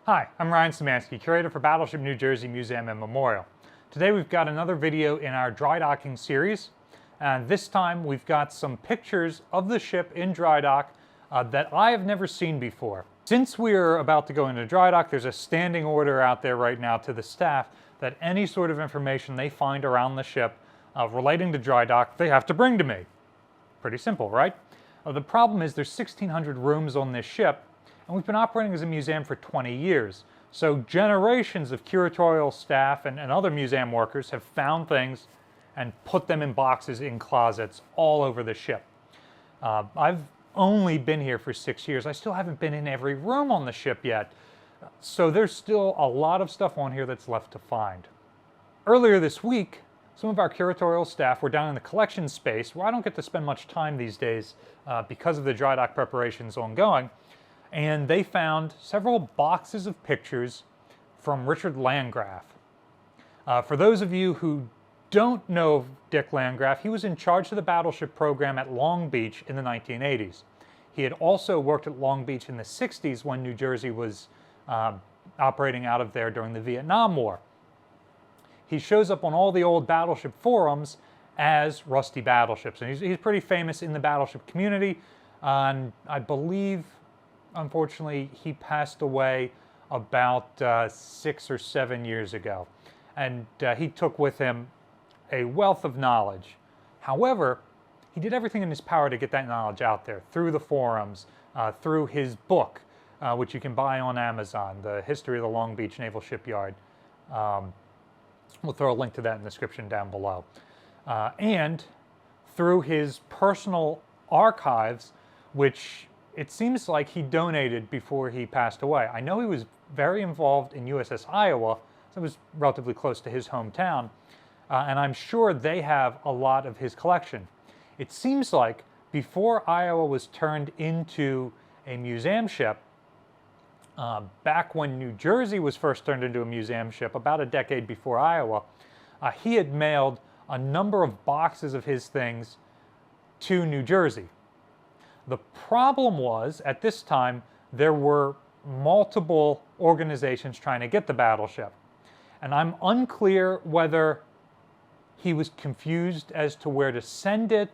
Hi, I'm Ryan Szymanski, curator for Battleship New Jersey Museum and Memorial. Today we've got another video in our dry docking series, and this time we've got some pictures of the ship in dry dock that I have never seen before. Since we're about to go into dry dock, there's a standing order out there right now to the staff that any sort of information they find around the ship relating to dry dock, they have to bring to me. Pretty simple, right? The problem is there's 1,600 rooms on this ship, and we've been operating as a museum for 20 years. So generations of curatorial staff and other museum workers have found things and put them in boxes in closets all over the ship. I've only been here for 6 years. I still haven't been in every room on the ship yet. So there's still a lot of stuff on here that's left to find. Earlier this week, some of our curatorial staff were down in the collection space, where I don't get to spend much time these days because of the dry dock preparations ongoing, and they found several boxes of pictures from Richard Landgraff. For those of you who don't know of Dick Landgraff, he was in charge of the Battleship program at Long Beach in the 1980s. He had also worked at Long Beach in the 60s when New Jersey was operating out of there during the Vietnam War. He shows up on all the old Battleship forums as Rusty Battleships, and he's pretty famous in the Battleship community, and I believe, unfortunately, he passed away about 6 or 7 years ago, and he took with him a wealth of knowledge. However, he did everything in his power to get that knowledge out there through the forums, through his book, which you can buy on Amazon, The History of the Long Beach Naval Shipyard. We'll throw a link to that in the description down below. And through his personal archives, which it seems like he donated before he passed away. I know he was very involved in USS Iowa, so it was relatively close to his hometown, and I'm sure they have a lot of his collection. It seems like before Iowa was turned into a museum ship, back when New Jersey was first turned into a museum ship, about a decade before Iowa, he had mailed a number of boxes of his things to New Jersey. The problem was, at this time, there were multiple organizations trying to get the battleship. And I'm unclear whether he was confused as to where to send it,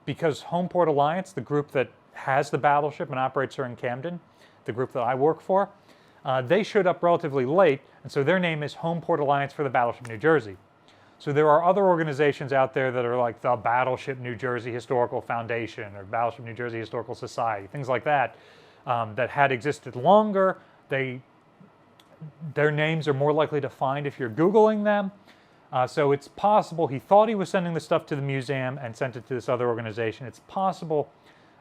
because Homeport Alliance, the group that has the battleship and operates her in Camden, the group that I work for, they showed up relatively late, and so their name is Homeport Alliance for the Battleship New Jersey. So there are other organizations out there that are like the Battleship New Jersey Historical Foundation or Battleship New Jersey Historical Society, things like that, that had existed longer. Their names are more likely to find if you're Googling them. So it's possible he thought he was sending the stuff to the museum and sent it to this other organization. It's possible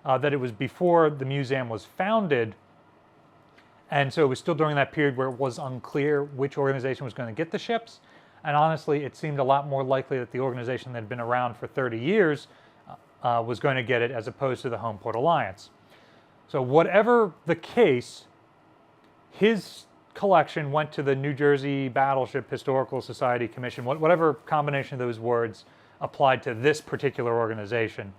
that it was before the museum was founded, and so it was still during that period where it was unclear which organization was going to get the ships. And honestly, it seemed a lot more likely that the organization that had been around for 30 years was going to get it, as opposed to the Homeport Alliance. So whatever the case, his collection went to the New Jersey Battleship Historical Society Commission, whatever combination of those words applied to this particular organization.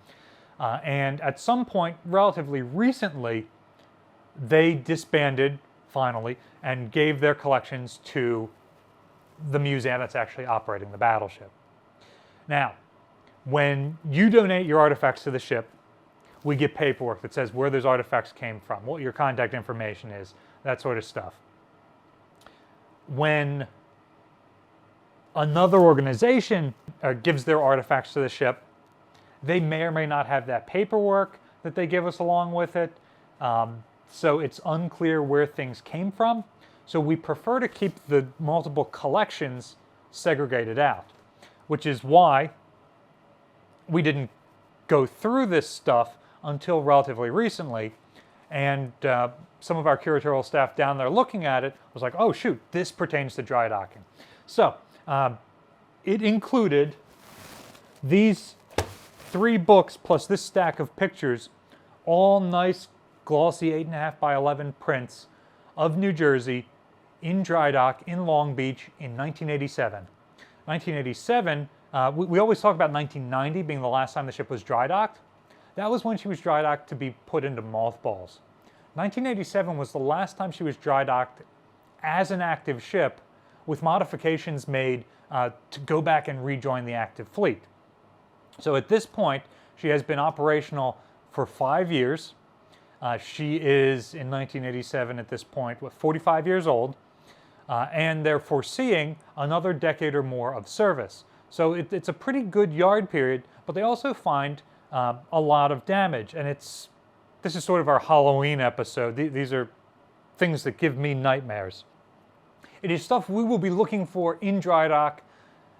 And at some point, relatively recently, they disbanded, finally, and gave their collections to the museum that's actually operating the battleship. Now, when you donate your artifacts to the ship, we get paperwork that says where those artifacts came from, what your contact information is, that sort of stuff. When another organization gives their artifacts to the ship, they may or may not have that paperwork that they give us along with it. So it's unclear where things came from. So we prefer to keep the multiple collections segregated out, which is why we didn't go through this stuff until relatively recently. And some of our curatorial staff down there looking at it was like, oh shoot, this pertains to dry docking. So it included these 3 books plus this stack of pictures, all nice glossy 8.5 by 11 prints of New Jersey in dry dock in Long Beach in 1987. 1987, we always talk about 1990 being the last time the ship was dry docked. That was when she was dry docked to be put into mothballs. 1987 was the last time she was dry docked as an active ship, with modifications made to go back and rejoin the active fleet. So at this point, she has been operational for 5 years. She is, in 1987 at this point, 45 years old, and they're foreseeing another decade or more of service. So it's a pretty good yard period, but they also find a lot of damage, and this is sort of our Halloween episode. These are things that give me nightmares. It is stuff we will be looking for in dry dock,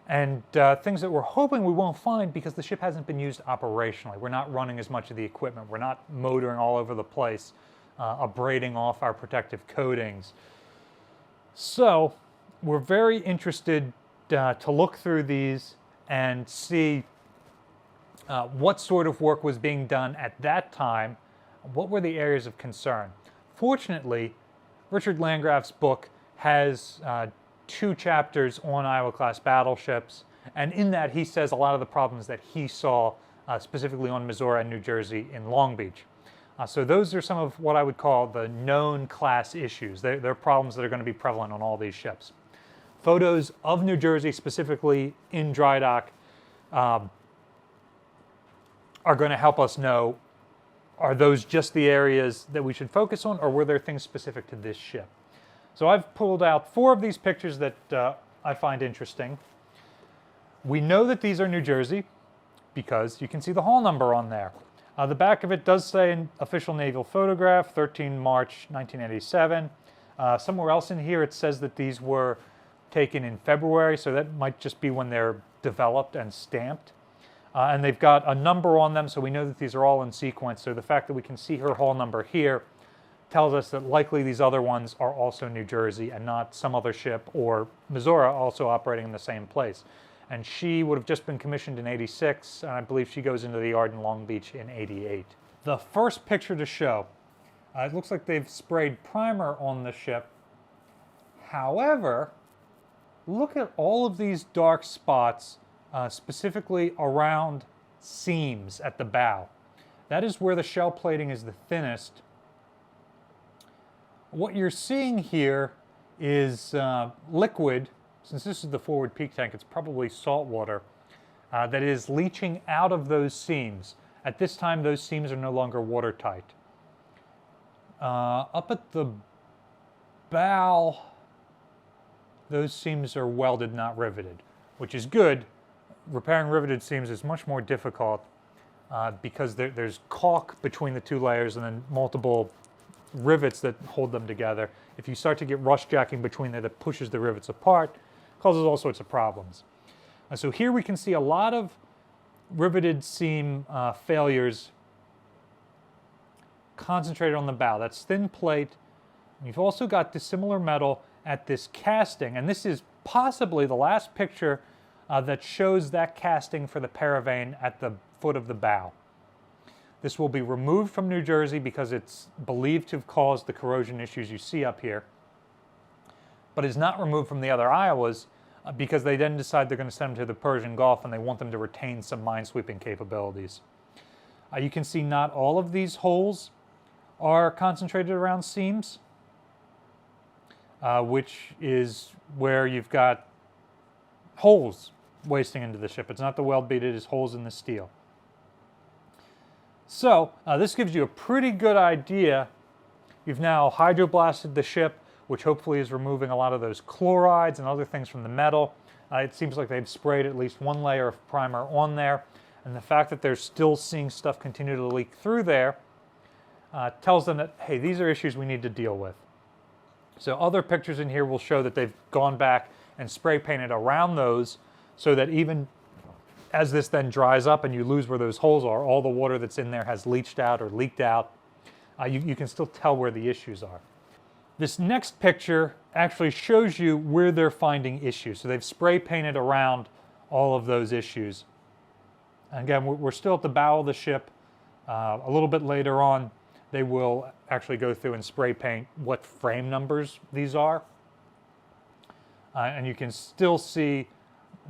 and things that we're hoping we won't find because the ship hasn't been used operationally. We're not running as much of the equipment. We're not motoring all over the place, abrading off our protective coatings. So we're very interested to look through these and see what sort of work was being done at that time. What were the areas of concern? Fortunately, Richard Landgraff's book has 2 chapters on Iowa-class battleships, and in that he says a lot of the problems that he saw specifically on Missouri and New Jersey in Long Beach. So those are some of what I would call the known class issues. They're problems that are going to be prevalent on all these ships. Photos of New Jersey, specifically in dry dock, are going to help us know, are those just the areas that we should focus on, or were there things specific to this ship? So I've pulled out 4 of these pictures that I find interesting. We know that these are New Jersey because you can see the hull number on there. The back of it does say an official naval photograph, 13 March 1987. Somewhere else in here it says that these were taken in February, so that might just be when they're developed and stamped. And they've got a number on them, so we know that these are all in sequence. So the fact that we can see her hull number here tells us that likely these other ones are also New Jersey and not some other ship or Missouri also operating in the same place. And she would have just been commissioned in 86, and I believe she goes into the yard in Long Beach in 88. The first picture to show, it looks like they've sprayed primer on the ship. However, look at all of these dark spots, specifically around seams at the bow. That is where the shell plating is the thinnest. What you're seeing here is liquid. Since this is the forward peak tank, it's probably salt water that is leaching out of those seams. At this time, those seams are no longer watertight. Up at the bow, those seams are welded, not riveted, which is good. Repairing riveted seams is much more difficult because there's caulk between the 2 layers and then multiple rivets that hold them together. If you start to get rust jacking between there that pushes the rivets apart, causes all sorts of problems. So here we can see a lot of riveted seam failures concentrated on the bow. That's thin plate. We've also got dissimilar metal at this casting, and this is possibly the last picture that shows that casting for the paravane at the foot of the bow. This will be removed from New Jersey because it's believed to have caused the corrosion issues you see up here, but is not removed from the other Iowas because they then decide they're going to send them to the Persian Gulf and they want them to retain some minesweeping capabilities. You can see not all of these holes are concentrated around seams, which is where you've got holes wasting into the ship. It's not the weld bead, it is holes in the steel. So this gives you a pretty good idea. You've now hydroblasted the ship, which hopefully is removing a lot of those chlorides and other things from the metal. It seems like they've sprayed at least 1 layer of primer on there, and the fact that they're still seeing stuff continue to leak through there tells them that, hey, these are issues we need to deal with. So other pictures in here will show that they've gone back and spray painted around those so that even as this then dries up and you lose where those holes are, all the water that's in there has leached out or leaked out. You can still tell where the issues are. This next picture actually shows you where they're finding issues. So they've spray painted around all of those issues. And again, we're still at the bow of the ship. A little bit later on, they will actually go through and spray paint what frame numbers these are. And you can still see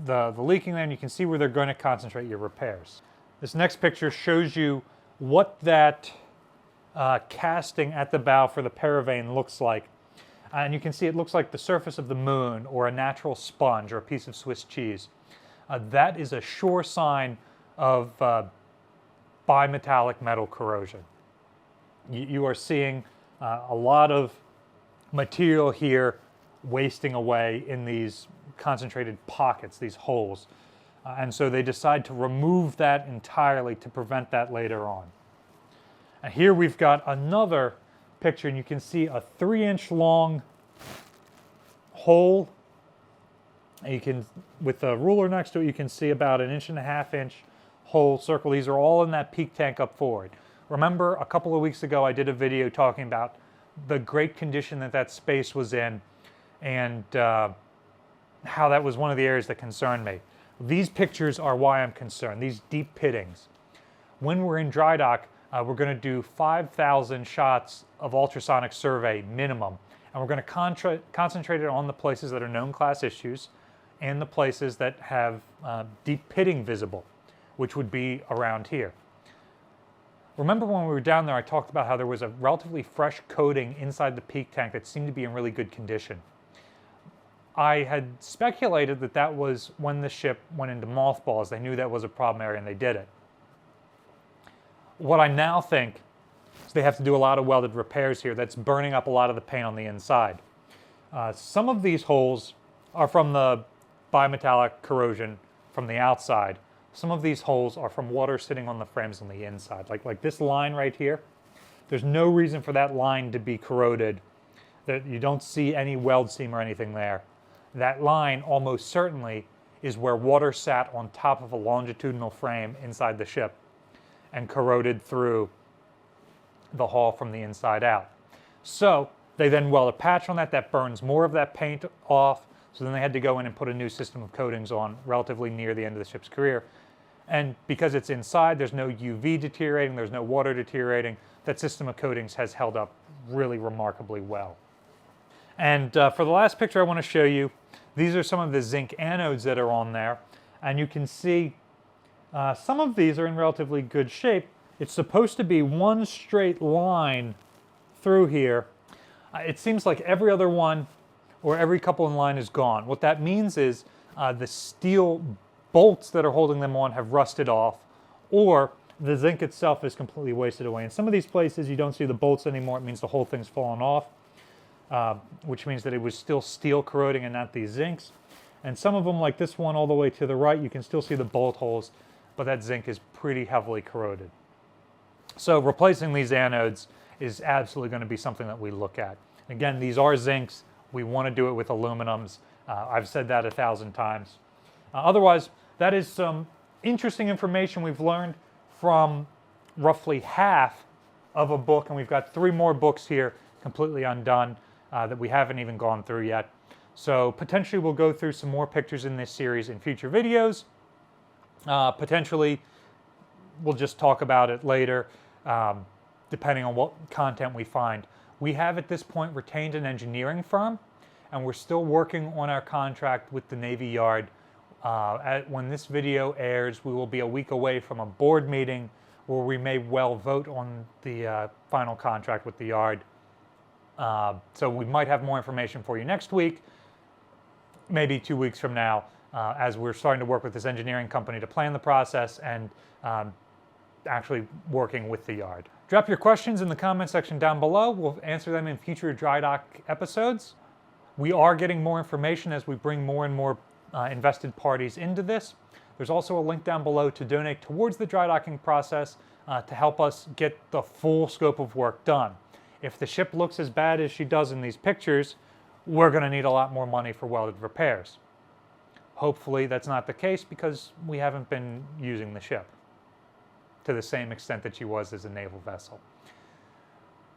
the leaking there, and you can see where they're going to concentrate your repairs. This next picture shows you what that casting at the bow for the paravane looks like. And you can see it looks like the surface of the moon or a natural sponge or a piece of Swiss cheese. That is a sure sign of bimetallic metal corrosion. You are seeing a lot of material here wasting away in these concentrated pockets, these holes. And so they decide to remove that entirely to prevent that later on. And here we've got another picture, and you can see a 3-inch long hole. And you can, with a ruler next to it, you can see about an 1.5-inch hole circle. These are all in that peak tank up forward. Remember, a couple of weeks ago I did a video talking about the great condition that that space was in, and how that was one of the areas that concerned me. These pictures are why I'm concerned, these deep pittings. When we're in dry dock, we're going to do 5,000 shots of ultrasonic survey minimum, and we're going to concentrate it on the places that are known class issues and the places that have deep pitting visible, which would be around here. Remember when we were down there, I talked about how there was a relatively fresh coating inside the peak tank that seemed to be in really good condition. I had speculated that that was when the ship went into mothballs. They knew that was a problem area and they did it. What I now think is they have to do a lot of welded repairs here that's burning up a lot of the paint on the inside. Some of these holes are from the bimetallic corrosion from the outside. Some of these holes are from water sitting on the frames on the inside. Like this line right here, there's no reason for that line to be corroded. You don't see any weld seam or anything there. That line almost certainly is where water sat on top of a longitudinal frame inside the ship and corroded through the hull from the inside out. So they then weld a patch on that. That burns more of that paint off. So then they had to go in and put a new system of coatings on relatively near the end of the ship's career. And because it's inside, there's no UV deteriorating, there's no water deteriorating. That system of coatings has held up really remarkably well. And for the last picture I want to show you, these are some of the zinc anodes that are on there. And you can see some of these are in relatively good shape. It's supposed to be one straight line through here. It seems like every other one or every couple in line is gone. What that means is the steel bolts that are holding them on have rusted off, or the zinc itself is completely wasted away. In some of these places you don't see the bolts anymore. It means the whole thing's fallen off, which means that it was still steel corroding and not these zincs. And some of them, like this one all the way to the right, you can still see the bolt holes, but that zinc is pretty heavily corroded. So replacing these anodes is absolutely going to be something that we look at. Again, these are zincs. We want to do it with aluminums. I've said that 1,000 times. Otherwise, that is some interesting information we've learned from roughly half of a book, and we've got 3 more books here completely undone that we haven't even gone through yet. So potentially we'll go through some more pictures in this series in future videos. Potentially we'll just talk about it later, depending on what content we find. We have at this point retained an engineering firm, and we're still working on our contract with the Navy Yard. When this video airs, we will be a week away from a board meeting where we may well vote on the final contract with the Yard. So we might have more information for you next week, maybe 2 weeks from now, as we're starting to work with this engineering company to plan the process and actually working with the Yard. Drop your questions in the comment section down below. We'll answer them in future dry dock episodes. We are getting more information as we bring more and more invested parties into this. There's also a link down below to donate towards the dry docking process to help us get the full scope of work done. If the ship looks as bad as she does in these pictures, we're going to need a lot more money for welded repairs. Hopefully that's not the case, because we haven't been using the ship to the same extent that she was as a naval vessel.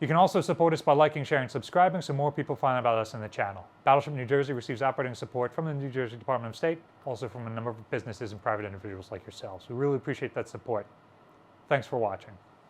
You can also support us by liking, sharing, subscribing so more people find out about us in the channel. Battleship New Jersey receives operating support from the New Jersey Department of State, also from a number of businesses and private individuals like yourselves. We really appreciate that support. Thanks for watching.